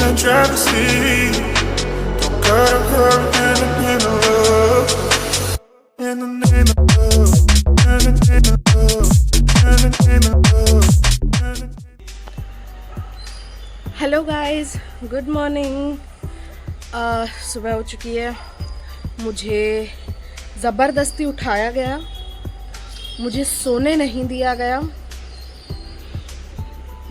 and travesty. Don't gotta come in the name of love. In the name of love. In the name of love. In the name of love. Hello guys, good morning. सुबह हो चुकी है। मुझे ज़बरदस्ती उठाया गया, मुझे सोने नहीं दिया गया,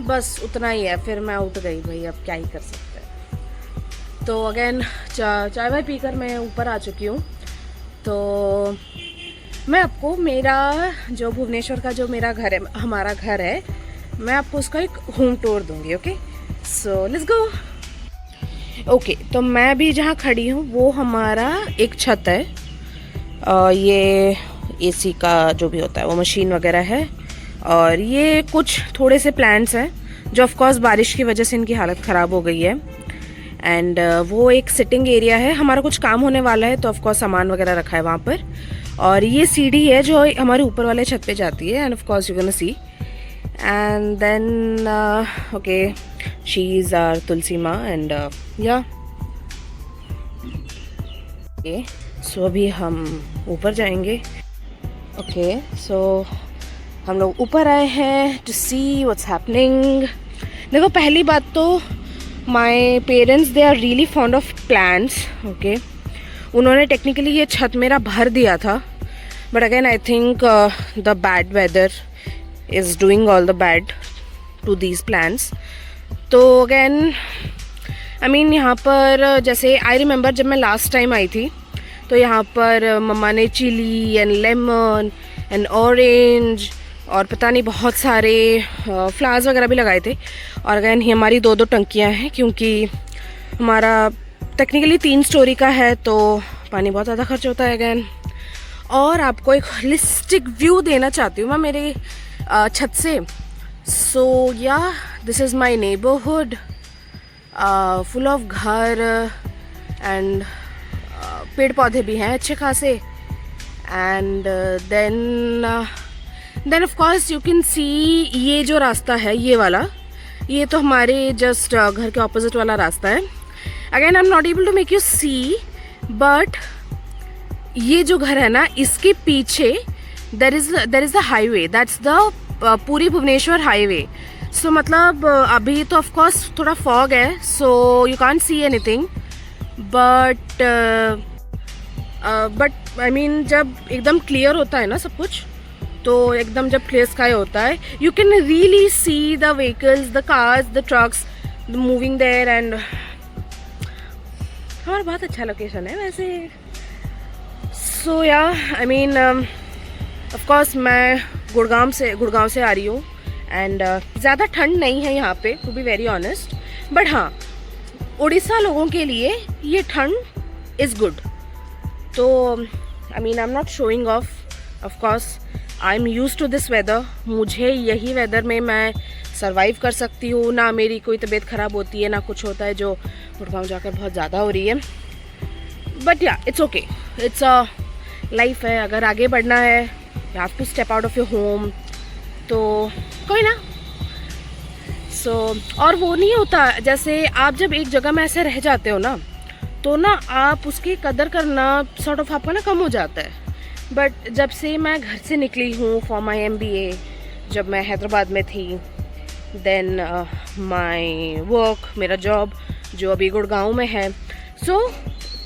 बस उतना ही है। फिर मैं उठ गई भाई, अब क्या ही कर सकते हैं। तो अगेन चाय वाय पीकर मैं ऊपर आ चुकी हूँ। तो मैं आपको मेरा जो भुवनेश्वर का जो मेरा घर है, हमारा घर है, मैं आपको उसका एक होम टूर दूँगी। Okay, so let's go. Okay, तो मैं भी जहाँ खड़ी हूँ वो हमारा एक छत है। ये एसी का जो भी होता है वो मशीन वगैरह है, और ये कुछ थोड़े से प्लांट्स हैं जो ऑफ कोर्स बारिश की वजह से इनकी हालत ख़राब हो गई है। एंड वो एक सिटिंग एरिया है। हमारा कुछ काम होने वाला है तो ऑफ कोर्स सामान वगैरह रखा है वहाँ पर। और ये सीढ़ी है जो हमारे ऊपर वाले छत पे जाती है। And of course you can see. And then okay, she is our Tulsi माँ। एंड या ओके, सो अभी हम ऊपर जाएंगे। ओके, सो हम लोग ऊपर आए हैं टू सी व्हाट्स हैपनिंग। देखो, पहली बात तो my parents they are really fond of plants. Okay, उन्होंने टेक्निकली ये छत मेरा भर दिया था, but again I think the bad weather is doing all the bad to these plants. तो अगेन आई मीन यहाँ पर जैसे आई रिमेंबर जब मैं लास्ट टाइम आई थी तो यहाँ पर मम्मा ने chilli and lemon and orange और पता नहीं बहुत सारे फ्लावर्स वगैरह भी लगाए थे। और अगेन ये हमारी दो टंकियाँ हैं, क्योंकि हमारा टेक्निकली 3 स्टोरी का है तो पानी बहुत ज़्यादा खर्च होता है अगेन। और आपको एक होलिस्टिक व्यू देना चाहती हूँ मैं मेरे छत से। So yeah this is my neighbourhood, full of घर एंड पेड़ पौधे भी हैं अच्छे खासे। And then of course you can see ये जो रास्ता है, ये वाला, ये तो हमारे जस्ट घर के ऑपोजिट वाला रास्ता है। Again I am not able to make you see, but ये जो घर है ना, इसके पीछे there is the highway, that's the Puri Bhubaneswar highway. सो मतलब अभी तो ऑफ कोर्स थोड़ा फॉग है, so you can't see anything, but I mean जब एकदम क्लियर होता है ना सब कुछ, तो एकदम जब क्लियर स्काई होता है, you can really see the vehicles, the cars, the trucks moving there. And हमारा बहुत अच्छा लोकेशन है वैसे। सो या आई मीन ऑफ कोर्स मैं गुड़गांव से आ रही हूँ। एंड ज़्यादा ठंड नहीं है यहाँ पे, to be very honest, but हाँ, उड़ीसा लोगों के लिए ये ठंड इज़ गुड। तो I mean I am not showing off course I am use to this weather. मुझे यही वेदर में मैं सर्वाइव कर सकती हूँ, ना मेरी कोई तबीयत ख़राब होती है, ना कुछ होता है जो गुड़गांव जाकर बहुत ज़्यादा हो रही है। But yeah it's okay, it's a life है। अगर आगे बढ़ना है, you have to step out of your home, तो कोई ना। सो और वो नहीं होता, जैसे आप जब एक जगह में ऐसे रह जाते हो ना, तो ना आप उसकी कदर करना सॉर्ट ऑफ आपका ना कम हो जाता है। बट जब से मैं घर से निकली हूँ फॉर माई MBA, जब मैं हैदराबाद में थी, देन माई वर्क, मेरा जॉब जो अभी गुड़गांव में है, सो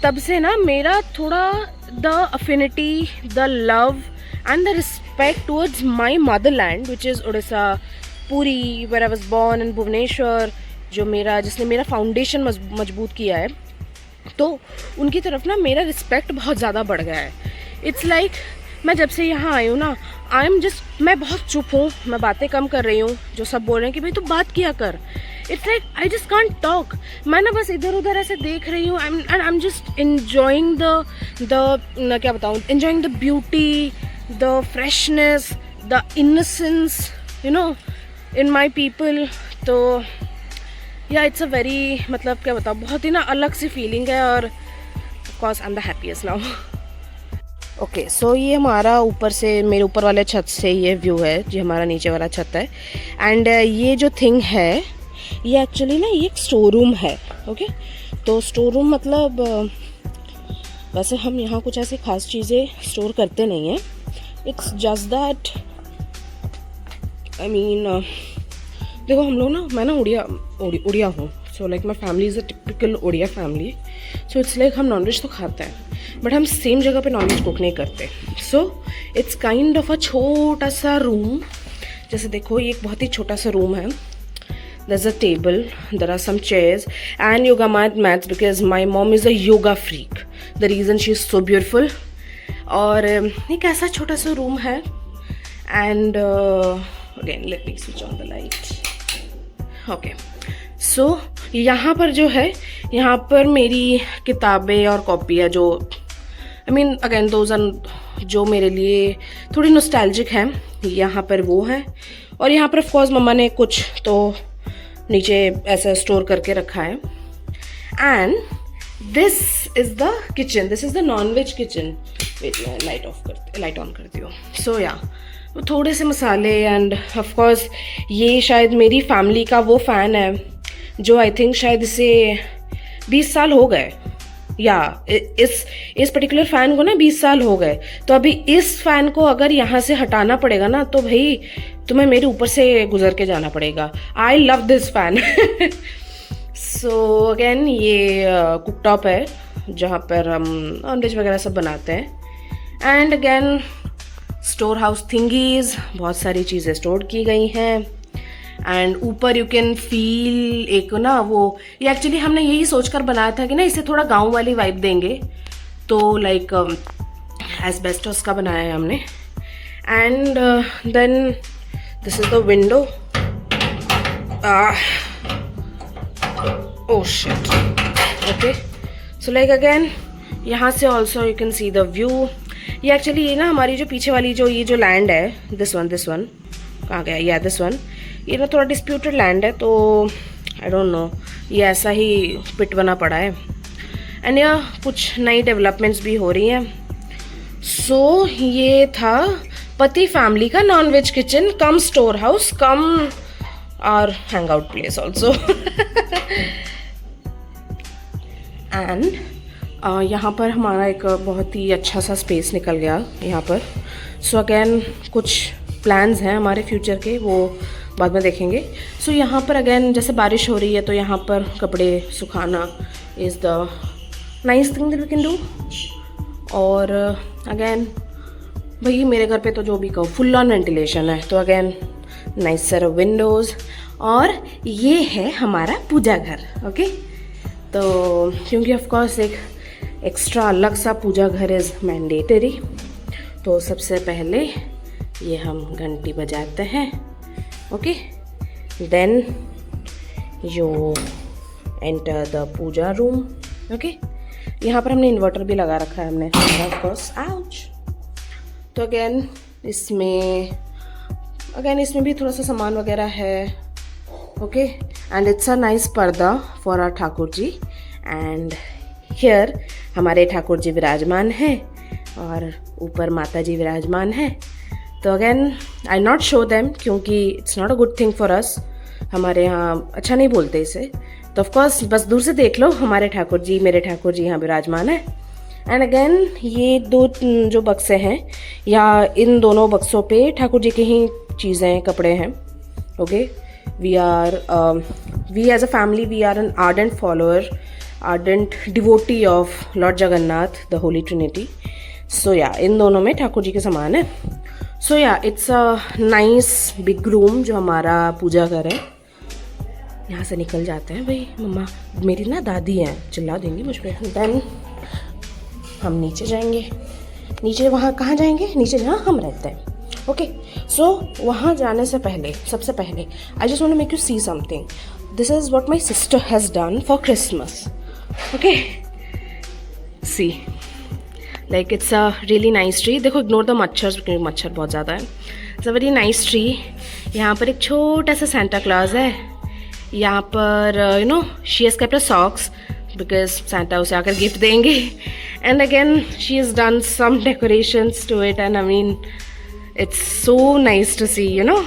तब से ना मेरा थोड़ा the affinity, the love and the respect towards my motherland which is Orissa, Puri, where I was born in Bhubaneswar, जो मेरा जिसने मेरा फाउंडेशन मजबूत किया है, तो उनकी तरफ ना मेरा रिस्पेक्ट बहुत ज़्यादा बढ़ गया है। इट्स लाइक मैं जब से यहाँ आई हूँ ना, मैं बहुत चुप हूँ, मैं बातें कम कर रही हूँ। जो सब बोल रहे हैं कि भाई तू बात किया कर, it's like I just can't talk. मैं ना बस इधर उधर ऐसे देख रही हूँ, I am just enjoying the क्या बताऊँ, enjoying the beauty, the freshness, the innocence, you know, in my people. तो या इट्स अ वेरी, मतलब क्या बताऊँ, बहुत ही ना अलग सी फीलिंग है। और of course I am the happiest now. Okay, so ये हमारा ऊपर से, मेरे ऊपर वाले छत से ये व्यू है, जो हमारा नीचे वाला छत है। एंड ये जो थिंग है, ये एक्चुअली ना ये एक स्टोर रूम है। ओके, तो स्टोर रूम मतलब वैसे हम यहाँ कुछ ऐसी खास चीज़ें स्टोर करते नहीं हैं. It's just that I mean देखो हम लोग ना, मैं ना उड़िया हूँ. So like my family is a typical Odia family. So it's like हम नॉनवेज तो खाते हैं बट हम सेम जगह पे नॉनवेज कुक नहीं करते. So it's kind of a छोटा सा रूम. जैसे देखो ये एक बहुत ही छोटा सा रूम है. There's a table, there are some chairs and yoga mats because my mom is a yoga freak. The reason she is so beautiful. और एक ऐसा छोटा सा रूम है. And again let me switch on the light. Okay. So यहाँ पर जो है, यहाँ पर मेरी किताबें और कॉपियाँ जो I mean again those are जो मेरे लिए थोड़ी नॉस्टैल्जिक हैं, यहाँ पर वो हैं. और यहाँ पर ऑफकोर्स मम्मा ने कुछ तो नीचे ऐसा स्टोर करके रखा है. And this is the kitchen, this is the non veg kitchen. Wait मैं लाइट ऑन करती हूँ. सो या थोड़े से मसाले एंड ऑफकोर्स ये शायद मेरी फैमिली का वो फ़ैन है जो आई थिंक शायद इसे 20 साल हो गए. या इस पर्टिकुलर फ़ैन को ना 20 साल हो गए. तो अभी इस फ़ैन को अगर यहाँ से हटाना पड़ेगा ना तो भाई तुम्हें मेरे ऊपर से गुजर के जाना पड़ेगा. I love this fan. So again ये कुकटॉप है जहाँ पर हम नॉनवेज वगैरह सब बनाते हैं. एंड अगेन स्टोर हाउस थिंगीज, बहुत सारी चीज़ें स्टोर की गई हैं. एंड ऊपर यू कैन फील एक ना वो, ये एक्चुअली हमने यही सोचकर बनाया था कि ना इसे थोड़ा गांव वाली वाइब देंगे. तो लाइक एस्बेस्टोस का बनाया है हमने. And then this is the window. Oh shit. Okay, so like again यहाँ से also you can see the view. ये एक्चुअली ये ना हमारी जो पीछे वाली जो ये जो लैंड है, दिस वन कहाँ गया, या दिस वन, ये ना थोड़ा डिस्प्यूटेड लैंड है. तो आई डोंट नो, ये ऐसा ही पिट बना पड़ा है. एंड या कुछ नई डेवलपमेंट्स भी हो रही हैं. सो ये था पति फैमिली का नॉन वेज किचन कम स्टोर हाउस कम और hang out place also. And यहाँ पर हमारा एक बहुत ही अच्छा सा स्पेस निकल गया यहाँ पर. सो अगेन कुछ प्लान्स हैं हमारे फ्यूचर के, वो बाद में देखेंगे. सो यहाँ पर अगेन जैसे बारिश हो रही है तो यहाँ पर कपड़े सुखाना is the nice thing that we can do. और अगेन भाई मेरे घर पे तो जो भी कहो फुल ऑन वेंटिलेशन है. तो again nice set of Windows. और ये है हमारा पूजा घर. ओके, तो क्योंकि ऑफकोर्स एक एक्स्ट्रा अलग सा पूजा घर इज़ मैंडेटरी. तो सबसे पहले ये हम घंटी बजाते हैं. Okay, then you enter the puja room. Okay, यहाँ पर हमने इन्वर्टर भी लगा रखा है हमने ऑफ कोर्स. आउच. तो अगेन इसमें भी थोड़ा सा सामान वगैरह है. Okay, and it's a nice parda for our Thakur ji. And here हमारे ठाकुर जी विराजमान हैं और ऊपर माता जी विराजमान हैं. तो again I not show them क्योंकि it's not a good thing for us. हमारे यहाँ अच्छा नहीं बोलते इसे. तो ऑफकोर्स बस दूर से देख लो, हमारे ठाकुर जी मेरे ठाकुर जी यहाँ विराजमान है. एंड अगेन ये दो जो बक्से हैं, या इन दोनों बक्सों पे ठाकुर जी की ही चीज़ें कपड़े हैं. Okay, we as a family we are an ardent follower, ardent devotee of Lord Jagannath the holy trinity. So yeah इन दोनों में ठाकुर जी के समान है. सो या it's a nice big room जो हमारा पूजा घर है. यहाँ से निकल जाते हैं भाई. मम्मा मेरी ना दादी हैं, चिल्ला देंगी मुझ पर. देन हम नीचे जाएंगे. नीचे वहाँ कहाँ जाएंगे? नीचे जहाँ हम रहते हैं. ओके, सो वहाँ जाने से पहले सबसे पहले I just want to make you see something. This is what my sister has done for Christmas. Okay, see like it's a really nice tree. देखो इग्नोर द मच्छर क्योंकि मच्छर बहुत ज़्यादा है. It's a very nice tree. यहाँ पर एक छोटा सा सेंटा क्लॉज है. यहाँ पर you know she has kept a socks because Santa उसे आकर गिफ्ट देंगे. And again she has done some decorations to it. And I mean it's so nice to see, you know.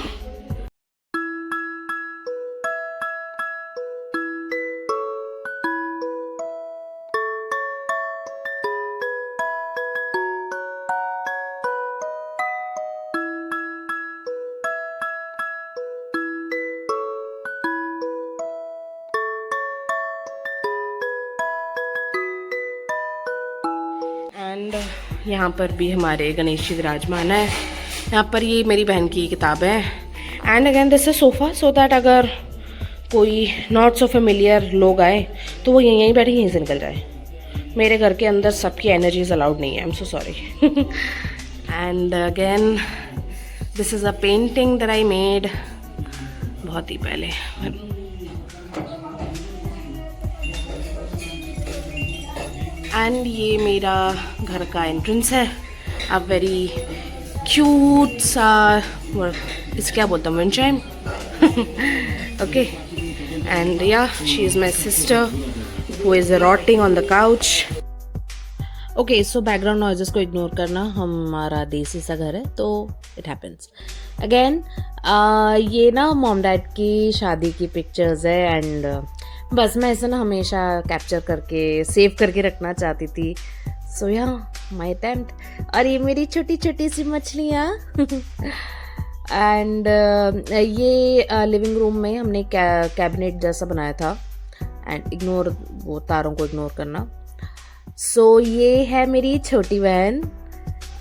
एंड यहाँ पर भी हमारे गणेश जी विराजमान है। यहाँ पर ये मेरी बहन की किताब है। And again this is sofa, so that अगर कोई नॉट सो फेमिलियर लोग आए तो वो यहीं बैठे यहीं से निकल जाए। मेरे घर के अंदर सबकी एनर्जीज अलाउड नहीं है, I am so sorry. And again this is a painting that I made बहुत ही पहले। एंड ये मेरा घर का एंट्रेंस है। अ वेरी क्यूट सा, इसे क्या बोलता हूँ, विंड चाइम। ओके, एंड या she is my sister who is rotting on the couch. Okay, so background noises को इग्नोर करना, हमारा देसी सा घर है तो इट हैपन्स। अगेन ये ना मॉम डैड की शादी की पिक्चर्स है। एंड बस मैं ऐसा ना हमेशा कैप्चर करके सेव करके रखना चाहती थी। सो या माई अटेम्प्ट। और ये मेरी छोटी छोटी सी मछलियाँ। एंड ये लिविंग रूम में हमने कैबिनेट जैसा बनाया था। एंड इग्नोर, वो तारों को इग्नोर करना। सो ये है मेरी छोटी बहन।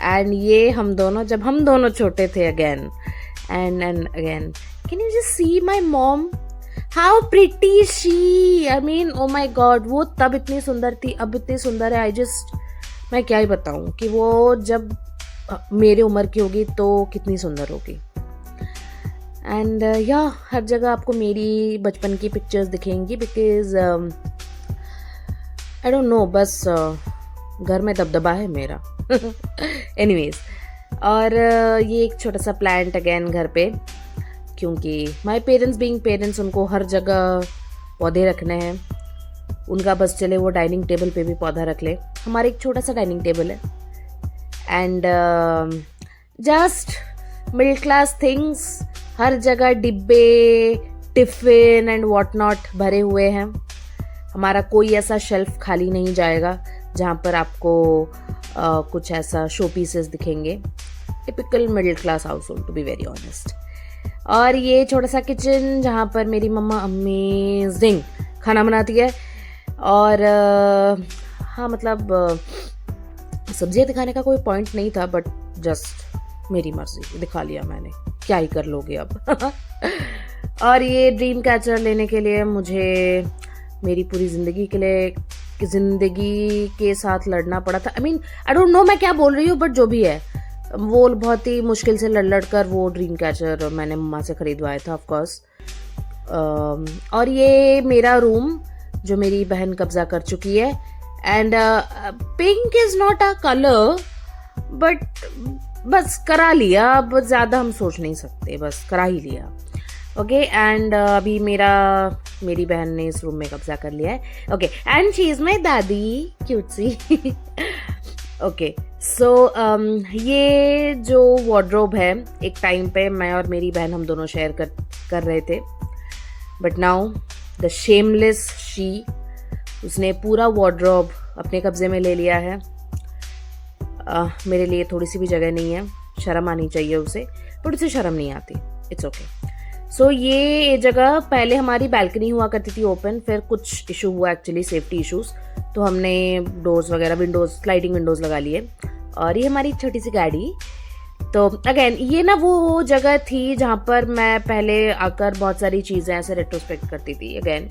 एंड ये हम दोनों, जब हम दोनों छोटे थे। Again and again, can you just see my mom, how pretty she. I mean oh my God, वो तब इतनी सुंदर थी, अब इतनी सुंदर है। मैं क्या ही बताऊँ कि वो जब मेरे उम्र की होगी तो कितनी सुंदर होगी। एंड या हर जगह आपको मेरी बचपन की पिक्चर्स दिखेंगी, बिकॉज आई डोंट नो, बस घर में दबदबा है मेरा। एनीवेज, और ये एक छोटा सा प्लांट अगेन घर पे, क्योंकि माई पेरेंट्स बीइंग पेरेंट्स, उनको हर जगह पौधे रखने हैं। उनका बस चले वो डाइनिंग टेबल पे भी पौधा रख ले। हमारा एक छोटा सा डाइनिंग टेबल है। And just middle class things, हर जगह डिब्बे, टिफिन एंड वॉट नॉट भरे हुए हैं। हमारा कोई ऐसा शेल्फ खाली नहीं जाएगा जहाँ पर आपको कुछ ऐसा शो पीसेस दिखेंगे। Typical middle class household, to be very honest. और ये छोटा सा किचन जहाँ पर मेरी मम्मा अमेजिंग खाना बनाती है। और हाँ, मतलब सब्जियाँ दिखाने का कोई पॉइंट नहीं था, बट जस्ट मेरी मर्जी, दिखा लिया मैंने, क्या ही कर लोगे अब। और ये ड्रीम कैचर लेने के लिए मुझे मेरी पूरी ज़िंदगी के साथ लड़ना पड़ा था। आई मीन आई डोंट नो मैं क्या बोल रही हूँ, बट जो भी है, वो बहुत ही मुश्किल से लड़ कर वो ड्रीम कैचर मैंने मम्मा से खरीदवाया था, ऑफ कोर्स। और ये मेरा रूम जो मेरी बहन कब्जा कर चुकी है। And pink is not a colour, but बस करा लिया, अब ज़्यादा हम सोच नहीं सकते, बस करा ही लिया। ओके, एंड अभी मेरी बहन ने इस रूम में कब्जा कर लिया है। Okay, and she is my दादी, क्यूट सी। ओके, सो ये जो वार्डरोब है, एक टाइम पे मैं और मेरी बहन हम दोनों शेयर कर रहे थे, but now the shameless she, उसने पूरा वार्डरोब अपने कब्जे में ले लिया है। मेरे लिए थोड़ी सी भी जगह नहीं है, शर्म आनी चाहिए उसे, बट उसे शर्म नहीं आती। It's okay. सो ये जगह पहले हमारी बैल्कनी हुआ करती थी ओपन, फिर कुछ इशू हुआ एक्चुअली, सेफ्टी इश्यूज, तो हमने डोर्स वगैरह, विंडोज, स्लाइडिंग विंडोज लगा लिए। और ये हमारी छोटी सी गाड़ी। तो अगेन ये ना वो जगह थी जहाँ पर मैं पहले आकर बहुत सारी चीज़ें ऐसे रेट्रोस्पेक्ट करती थी। अगेन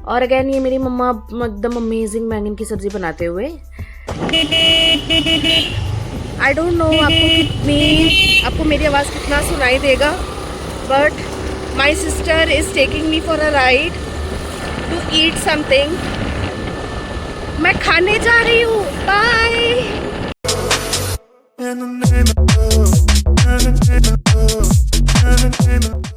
और अगेन ये मेरी मम्मा एकदम अमेजिंग बैंगन की सब्जी बनाते हुए। आई डोंट नो आपको मेरी आवाज़ कितना सुनाई देगा, but my sister is taking me for a ride to eat something. मैं खाने जा रही हूँ, bye. In the name of love, in the name of love, in the name of